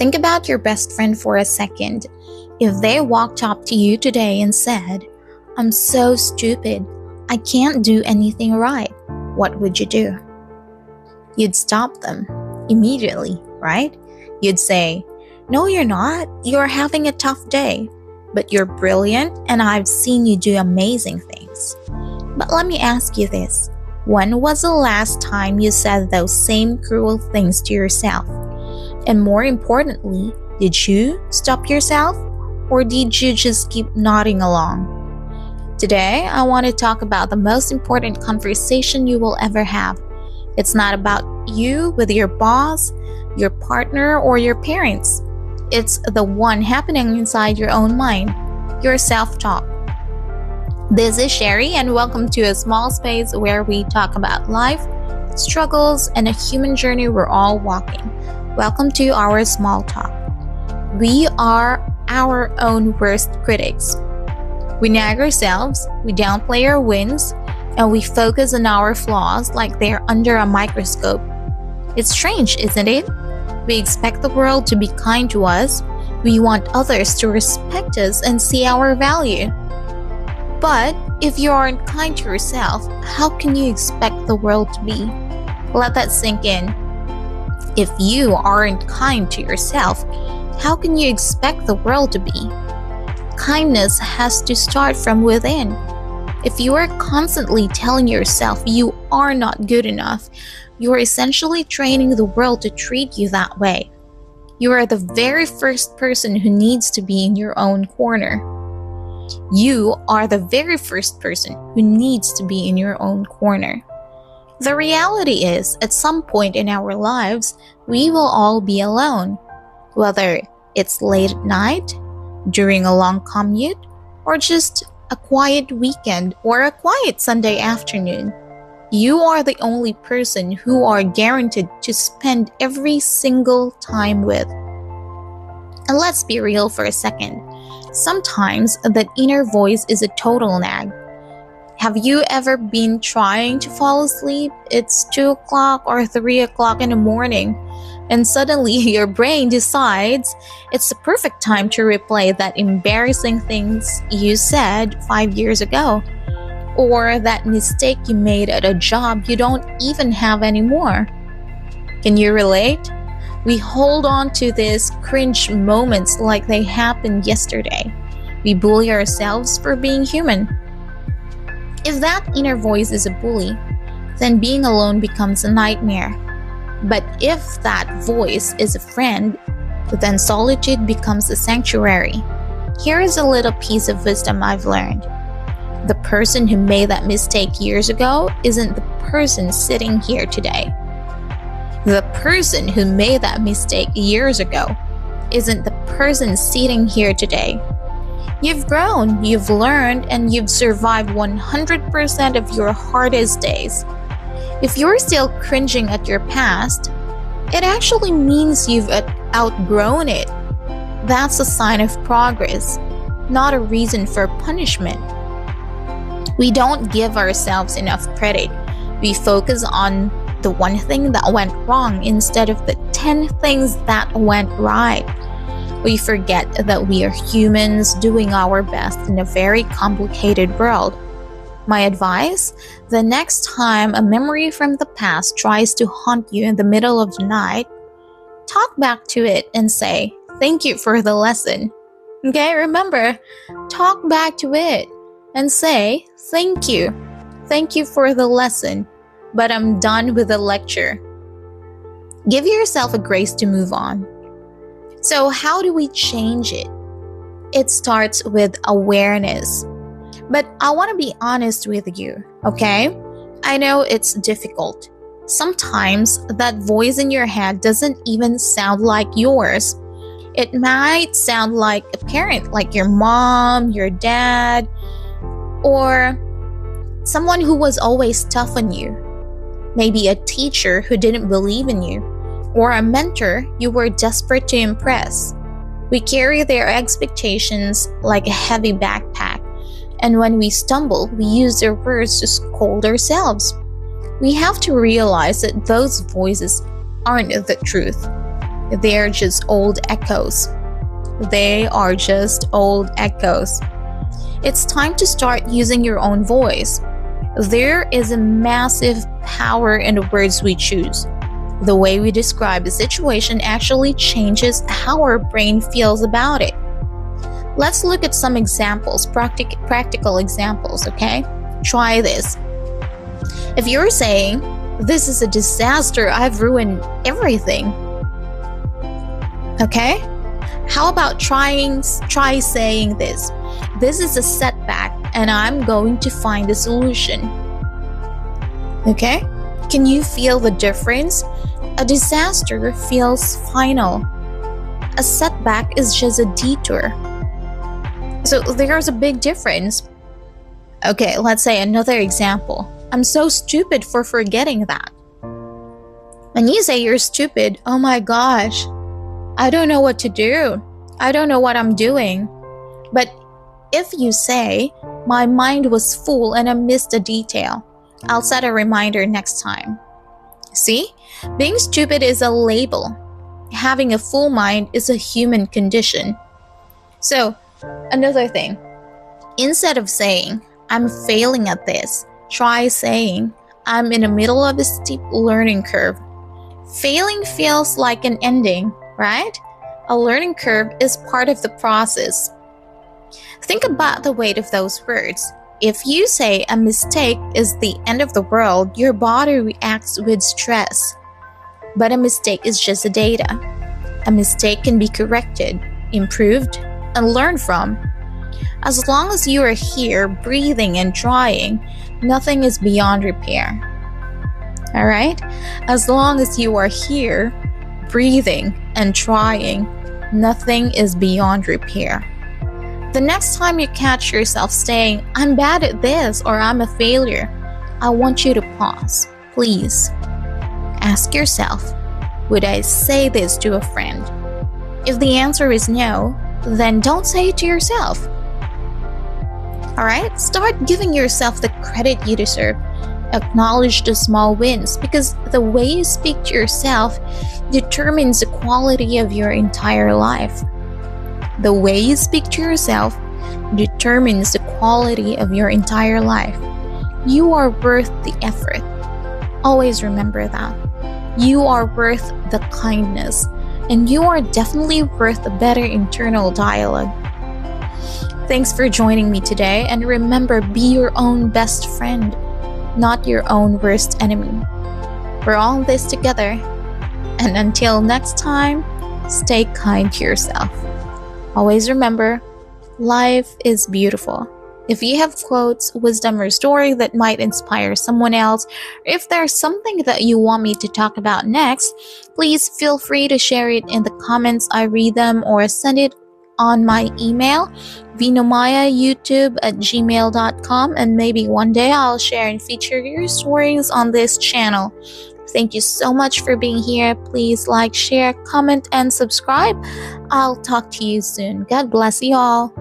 Think about your best friend for a second. If they walked up to you today and said, "I'm so stupid, I can't do anything right," what would you do? You'd stop them immediately, right? You'd say, "No, you're not. You're having a tough day, but you're brilliant and I've seen you do amazing things." But let me ask you this. When was the last time you said those same cruel things to yourself? And more importantly, did you stop yourself or did you just keep nodding along? Today, I want to talk about the most important conversation you will ever have. It's not about you with your boss, your partner, or your parents. It's the one happening inside your own mind, your self-talk. This is Sherry, and welcome to a small space where we talk about life, struggles, and a human journey we're all walking. Welcome to our small talk. We are our own worst critics. We nag ourselves, we downplay our wins, and we focus on our flaws like they're under a microscope. It's strange, isn't it? We expect the world to be kind to us. We want others to respect us and see our value. But if you aren't kind to yourself, how can you expect the world to be? Let that sink in. If you aren't kind to yourself, how can you expect the world to be? Kindness has to start from within. If you are constantly telling yourself you are not good enough, you are essentially training the world to treat you that way. You are the very first person who needs to be in your own corner. You are the very first person who needs to be in your own corner. The reality is, at some point in our lives, we will all be alone. Whether it's late at night, during a long commute, or just a quiet weekend or a quiet Sunday afternoon, you are the only person who are guaranteed to spend every single time with. And let's be real for a second. Sometimes that inner voice is a total nag. Have you ever been trying to fall asleep? It's 2 o'clock or 3 o'clock in the morning, and suddenly your brain decides it's the perfect time to replay that embarrassing things you said 5 years ago, or that mistake you made at a job you don't even have anymore. Can you relate? We hold on to these cringe moments like they happened yesterday. We bully ourselves for being human. If that inner voice is a bully, then being alone becomes a nightmare. But if that voice is a friend, then solitude becomes a sanctuary. Here is a little piece of wisdom I've learned. The person who made that mistake years ago isn't the person sitting here today. The person who made that mistake years ago isn't the person sitting here today. You've grown, you've learned, and you've survived 100% of your hardest days. If you're still cringing at your past, it actually means you've outgrown it. That's a sign of progress, not a reason for punishment. We don't give ourselves enough credit. We focus on the one thing that went wrong instead of the 10 things that went right. We forget that we are humans doing our best in a very complicated world. My advice: the next time a memory from the past tries to haunt you in the middle of the night, talk back to it and say, "Thank you for the lesson." Okay, remember, talk back to it and say, "Thank you. Thank you for the lesson, but I'm done with the lecture." Give yourself a grace to move on. So how do we change it? It starts with awareness. But I want to be honest with you, okay? I know it's difficult. Sometimes that voice in your head doesn't even sound like yours. It might sound like a parent, like your mom, your dad, or someone who was always tough on you. Maybe a teacher who didn't believe in you, or a mentor you were desperate to impress. We carry their expectations like a heavy backpack, and when we stumble, we use their words to scold ourselves. We have to realize that those voices aren't the truth. They're just old echoes. They are just old echoes. It's time to start using your own voice. There is a massive power in the words we choose. The way we describe a situation actually changes how our brain feels about it. Let's look at some examples, practical examples, okay? Try this. If you're saying, "This is a disaster, I've ruined everything." Okay? How about try saying this? "This is a setback and I'm going to find a solution." Okay? Can you feel the difference? A disaster feels final. A setback is just a detour. So there's a big difference. Okay, let's say another example. "I'm so stupid for forgetting that." When you say you're stupid, "Oh my gosh, I don't know what to do. I don't know what I'm doing." But if you say, "My mind was full and I missed a detail. I'll set a reminder next time." See? Being stupid is a label. Having a full mind is a human condition. So, another thing. Instead of saying, "I'm failing at this," try saying, "I'm in the middle of a steep learning curve." Failing feels like an ending, right? A learning curve is part of the process. Think about the weight of those words. If you say a mistake is the end of the world, your body reacts with stress. But a mistake is just a data. A mistake can be corrected, improved, and learned from. As long as you are here, breathing and trying, nothing is beyond repair. Alright? As long as you are here, breathing and trying, nothing is beyond repair. The next time you catch yourself saying, "I'm bad at this," or "I'm a failure," I want you to pause. Please. Ask yourself, would I say this to a friend? If the answer is no, then don't say it to yourself. Alright? Start giving yourself the credit you deserve. Acknowledge the small wins, because the way you speak to yourself determines the quality of your entire life. The way you speak to yourself determines the quality of your entire life. You are worth the effort. Always remember that. You are worth the kindness, and you are definitely worth a better internal dialogue. Thanks for joining me today, and remember, be your own best friend, not your own worst enemy. We're all in this together, and until next time, stay kind to yourself. Always remember, life is beautiful. If you have quotes, wisdom, or story that might inspire someone else, or if there's something that you want me to talk about next, please feel free to share it in the comments. I read them, or send it on my email, vinomayayoutube@gmail.com, and maybe one day I'll share and feature your stories on this channel. Thank you so much for being here. Please like, share, comment, and subscribe. I'll talk to you soon. God bless you all.